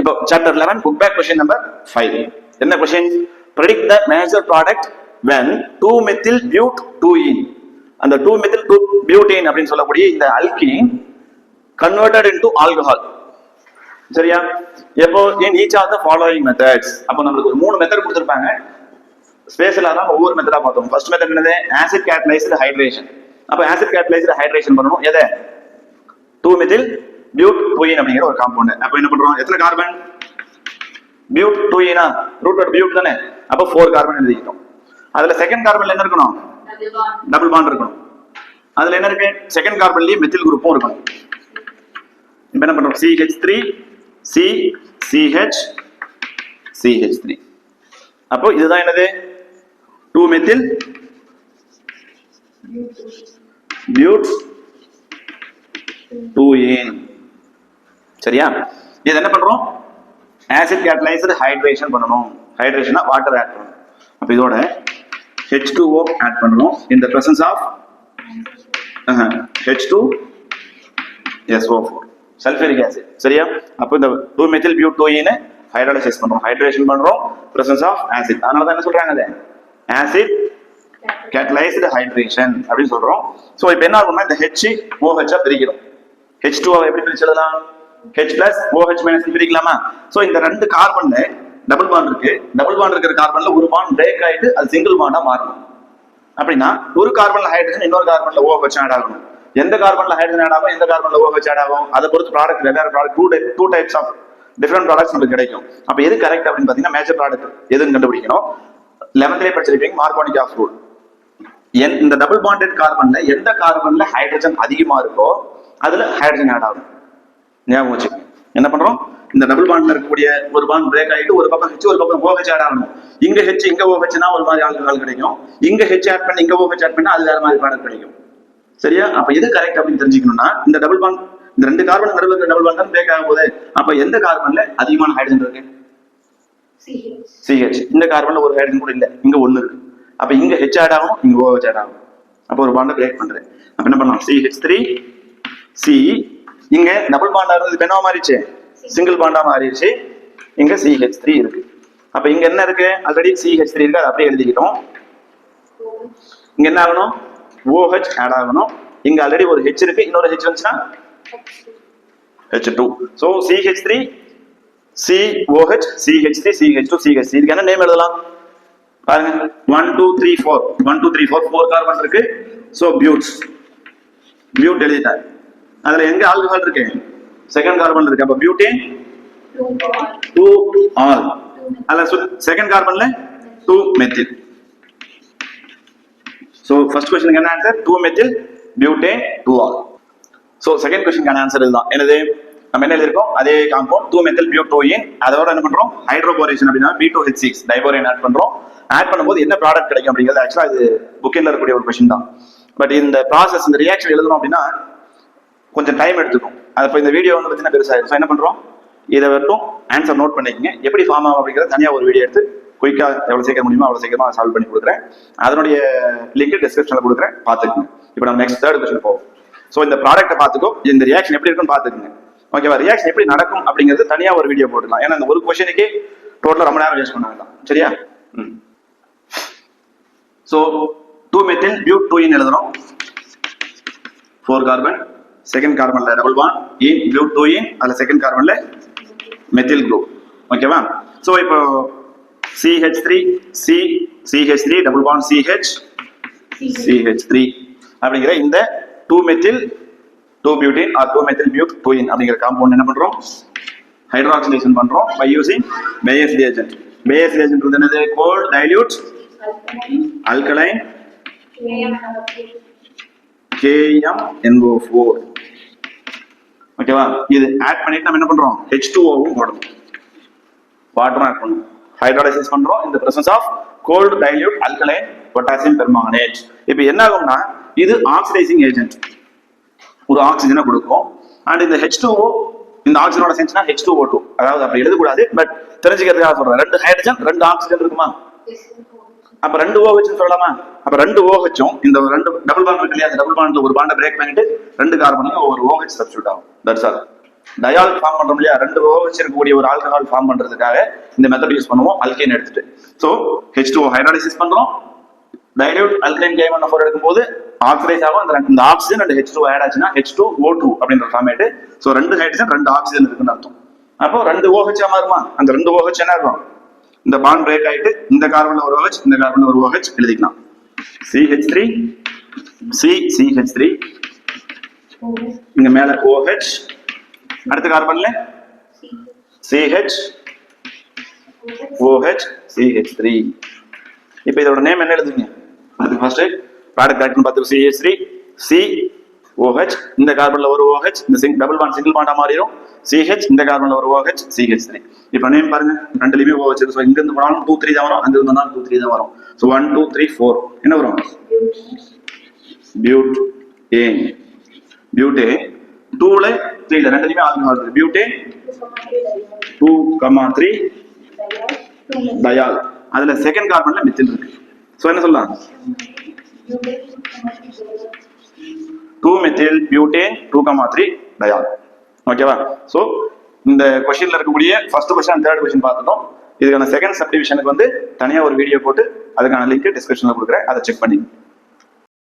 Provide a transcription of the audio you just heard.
இப்போ chapter 11 book back question number 5. என்ன question? predict the major product when 2-methyl but2ene. அந்த 2-methyl butane அப்படின்னு சொல்லக்கூடிய இந்த alkene converted into alcohol. சரியா? எப்போ in each of the following methods. அப்போ நமக்கு ஒரு 3 மெத்தட் கொடுத்திருப்பாங்க. ஸ்பேஸ்ல தான் ஒவ்வொரு மெத்தடா பார்த்தோம். ஃபர்ஸ்ட் மெத்தட் என்னது? Acid catalysed hydration. அப்போ ஆசிட் கேட்டலைஸ்டு ஹைட்ரேஷன் பண்ணனும். எதை? 2-methyl but2ene அப்படிங்கிற ஒரு காம்பவுண்ட். அப்போ என்ன பண்றோம்? எத்தனை carbon? but2ene root word but தானே. அப்போ 4 கார்பன் எழுதிட்டோம். அதுல செகண்ட் கார்பன்ல என்ன இருக்கணும்? டபுள் பாண்ட் இருக்கணும். அதுல என்ன இருக்கு? செகண்ட் கார்பன்லயே மெத்தில் குரூப்பும் இருக்கணும். இப்போ என்ன பண்றோம்? CH3 C CH CH3. அப்போ இதுதான் என்னது? 2-methyl but2ene. சரியா? இது என்ன பண்றோம்? ஆசிட் கேட்டலைஸ்டு ஹைட்ரேஷன் பண்ணணும். ஹைட்ரேஷனா வாட்டர் ஆட் பண்ணணும். அப்ப இதோட H2O ஆட் பண்ணணும் in the presence of H2SO4 sulphuric acid. சரியா? அப்ப இந்த 2-methyl but2ene ஹைட்ரோலைசிஸ் பண்றோம், ஹைட்ரேஷன் பண்றோம், presence of acid. அதனால தான் என்ன சொல்றாங்க? அது ஆசிட் கேட்டலைஸ்டு ஹைட்ரேஷன் அப்படி சொல்றோம். சோ இப்போ என்ன ஆகும்னா இந்த HOH பிரிக்கிறோம். H2O எப்படி பிரிச்சு எழுதலாம்? H+OH- பிரிக்கலாமா? சோ இந்த ரெண்டு கார்பன்ல டபுள் பாண்ட் இருக்கு. டபுள் பாண்ட் இருக்கிற கார்பன்ல ஒரு பாண்ட் பிரேக் ஆயிட்டு அது சிங்கிள் பாண்டா மாறும். அப்படின்னா ஒரு கார்பன்ல ஹைட்ரஜன், இன்னொரு கார்பன்ல OH ஆட் ஆகும். எந்த கார்பன்ல ஹைட்ரஜன் ஆட் ஆகும், எந்த கார்பன்ல OH ஆட் ஆகும், அதை பொறுத்து ப்ராடக்ட் வெவ்வேறு product two types of different products நமக்கு கிடைக்கும். அப்ப எது கரெக்ட் அப்படின்னு பாத்தீங்கன்னா மேஜர் ப்ராடக்ட் எதுன்னு கண்டுபிடிக்கணும். 11th படிச்சிருப்பீங்க மார்க்கோனிக் ஆஃப் ரூல். இந்த டபுள் பாண்டட் கார்பன்ல எந்த கார்பன்ல ஹைட்ரஜன் அதிகமா இருக்கோ அதுல ஹைட்ரஜன் ஆட் ஆகும். ஞாபகம் வச்சுக்கோங்க. என்ன பண்றோம்? இந்த டபுள் பாண்ட்ல இருக்கக்கூடிய ஒரு பாண்ட் பிரேக் ஆயிட்டு ஒரு பக்கம் H ஒரு பக்கம் OH ஆட் ஆகணும். இங்க H இங்க OHனா ஒரு மாதிரி ஆல்கஹால் கிடைக்கும். இங்க H ஆட் பண்ணி இங்க OH ஆட் பண்ணா அது வேற மாதிரி ப்ராடக்ட் கிடைக்கும். சரியா? அப்ப எது கரெக்ட் அப்படின்னு தெரிஞ்சுக்கணும்னா இந்த டபுள் பாண்ட், இந்த ரெண்டு கார்பன் நடுவுல டபுள் பாண்ட் தான் பிரேக் ஆகும் போது அப்ப எந்த கார்பன்ல அதிகமான ஹைட்ரஜன் இருக்கு? CH. இந்த கார்பன்ல ஒரு ஹைட்ரஜன் கூட இல்ல, இங்க ஒன்னு இருக்கு. அப்ப இங்க H ஆட் ஆகும், இங்க OH ஆட் ஆகும். அப்ப ஒரு பாண்ட பிரேக் பண்றேன். அப்ப என்ன பண்ணலாம்? CH3 C இங்க டபுள் பாண்டா இருந்தது இப்ப என்ன மாறிடுச்சு? சிங்கிள் பாண்டா மாறிடுச்சு. இங்க CH3 இருக்கு. அப்ப இங்க என்ன இருக்கு? ஆல்ரெடி CH3 இருக்கு, அதை அப்படியே எழுதிக்கிட்டோம். இங்க என்ன ஆகணும்? OH ஆட் ஆகணும். இங்க ஆல்ரெடி ஒரு H இருக்கு, இன்னொரு H வந்துச்சுன்னா H2. So CH3 COH CH3 CH2 CH3. இதுக்கு என்ன நேம் எழுதலாம் பாருங்க? 1 2 3 4 1 2 3 4 4 கார்பன் இருக்கு. So but எழுதிட்டார். அதுல எங்க ஆல்கஹால் இருக்கு? செகண்ட் கார்பன் இருக்கு. அப்ப பியூட்டேன் 2 ஆல். அதுல செகண்ட் கார்பன்ல 2-methyl. So first question என்ன answer? 2-methyl butane 2 ol. So second question கான ஆன்சர் இதுதான். என்னது? நம்ம என்ன எழுதிருக்கோம்? அதே காம்பவுண்ட் 2-methyl but2ene. அதோட என்ன பண்றோம்? ஹைட்ரோபோரேஷன் அப்படினா B2H6 டைபோரேன் ஆட் பண்றோம். ஆட் பண்ணும்போது என்ன ப்ராடக்ட் கிடைக்கும் அப்படிங்கிறது ஆக்சுவலா இது புக்கில் இருக்கக்கூடிய ஒரு கொஸ்டின் தான். பட் இந்த ப்ராசஸ், இந்த ரியாக்ஷன் எழுதணும் அப்படின்னா கொஞ்சம் டைம் எடுத்துக்கும். அது இப்போ இந்த வீடியோ வந்து பார்த்தீங்கன்னா பெருசாகும். ஸோ என்ன பண்றோம்? இதை மட்டும் ஆன்சர் நோட் பண்ணிக்கங்க. எப்படி ஃபார்ம் ஆகும் அப்படிங்கிறத தனியாக ஒரு வீடியோ எடுத்து குயிக்காக எவ்வளோ சீக்கிரம் முடியுமோ அவ்வளோ சீக்கிரமா சால்வ் பண்ணி கொடுக்குறேன். அதனுடைய லிங்க் டிஸ்கிரிப்ஷனில் கொடுக்குறேன், பார்த்துக்குங்க. இப்போ நம்ம நெக்ஸ்ட் தேர்ட் கொஸ்டின் போவோம். ஸோ இந்த ப்ராடக்ட்டை பார்த்துக்கோ, இந்த ரியாக்ஷன் எப்படி இருக்குன்னு பார்த்துக்குங்க. ஓகேவா? ரியாக்ஷன் எப்படி நடக்கும் அப்படிங்கிறது தனியாக ஒரு வீடியோ போட்டுக்கலாம். ஏன்னா இந்த ஒரு கொஸ்டினுக்கு டோட்டலாக ரொம்ப நேரம் வேஸ்ட் பண்ண வேண்டாம். சரியா? ஸோ 2-methyl but2ene எழுதுறோம். 4 கார்பன், செகண்ட் கார்பன்ல டபுள் பாண்ட் in but2ene, அதுல செகண்ட் கார்பன்ல மெத்தில் குரூப். ஓகேவா? சோ இப்போ CH3 C CH3 double bond CH CH3 அப்படிங்கிற இந்த 2-methyl 2-butene or 2-methyl but2ene அப்படிங்கிற காம்பவுண்ட் என்ன பண்றோம்? ஹைட்ராக்சிலேஷன் பண்றோம் by using Bayes reagent. Bayes reagent வந்து என்னது? cold dilute alkaline KMNO4. ஓகேவா? இது ஆட் பண்ணிட்டு நம்ம என்ன பண்றோம்? H2O-வும் போடணும், வாட்டரும் ஆட் பண்ணணும், ஹைட்ரோலைசிஸ் பண்றோம் in the presence of cold dilute alkaline potassium permanganate. இப்போ என்ன ஆகும்னா இது ஆக்சிடைசிங் ஏஜென்ட், ஒரு ஆக்சிஜனை கொடுக்கும். அண்ட் இந்த H2O இந்த ஆக்சிஜனோட சேர்ந்துச்சுன்னா H2O2. அதாவது அப்படி எழுதக்கூடாது, பட் தெரிஞ்சுக்கிறதுக்காக சொல்றேன். 2 ஹைட்ரஜன் 2 ஆக்சிஜன் இருக்குமா? அப்ப 2 OH சொல்லலாமா? அப்ப 2 OH-ம் இந்த 2 டபுள் பாண்ட் இருக்கு இல்லையா? அந்த டபுள் பாண்ட்ல ஒரு பாண்டை பிரேக் பண்ணிட்டு 2 கார்பன்லயும் ஒரு OH சப்ஸ்டிட்யூட் ஆகும். That's all. டயால் ஃபார்ம் பண்றோம் இல்லையா, 2 OH இருக்கக்கூடிய ஒரு ஆல்கஹால் ஃபார்ம் பண்றதுக்காக இந்த மெத்தட் யூஸ் பண்ணுவோம் அல்கேன் எடுத்துட்டு. ஸோ H2O ஹைட்ராலிசிஸ் பண்றோம், டைல்யூட் அல்கலைன் K1O4 எடுக்கும்போது ஆக்சிடைஸ் ஆகும். இந்த ஆக்சிஜன் and H2O ஆட் ஆச்சுன்னா H2O2 அப்படின்ற ஃபார்மேட். ஸோ 2 ஹைட்ரஜன் 2 ஆக்சிஜன் இருக்குன்னு அர்த்தம். அப்போ 2 OH மாறுமா, அந்த 2 OH என்ன இருக்கும், இந்த பாண்ட் பிரேக் ஆயிட்டு இந்த கார்பன்ல ஒரு OH இந்த கார்பன்ல ஒரு OH எழுதிக்கலாம். CH3 CH3 இங்க மேல OH, அடுத்த கார்பன்ல CH OH CH3. இப்போ இதோட நேம் என்ன எழுதுங்க, அதுக்கு ஃபர்ஸ்ட் ப்ராடக்ட் ஆக்ட்னு பார்த்து CH3 COH, இந்த கார்பன்ல ஒரு OH, இந்த டபுள் பாண்ட் சிங்கிள் பாண்டா மாறிடும். CH, இந்த கார்பன்ல ஒரு OH CH3. இப்போ நேம் பாருங்க, ரெண்டுலயுமே OH இருக்கு. ஸோ இங்க இருந்து போனாலும் 2 3 தான் வரும், அங்க இருந்து போனாலும் 2 3 தான் வரும். ஸோ 1 2 3 4 என்ன வரும், பியூட்டேன். பியூட்டேன் 2ல 3ல ரெண்டுலயுமே ஆல்கஹால் இருக்கு. பியூட்டேன் 2,3 டயால், அதுல செகண்ட் கார்பன்ல மெத்தில் இருக்கு. சோ என்ன சொல்லலாம், 2 மெத்தில் பியூட்டேன் 2,3 டயால். ஓகேவா? சோ இந்த क्वेश्चनல இருக்கக்கூடிய first question and third question பார்த்துட்டோம். இதுக்கான செகண்ட் சப்டிவிஷனுக்கு வந்து தனியா ஒரு வீடியோ போட்டு அதுக்கான லிங்க் டிஸ்கிரிப்ஷன்ல கொடுக்குறேன், அதை செக் பண்ணிக்கோங்க.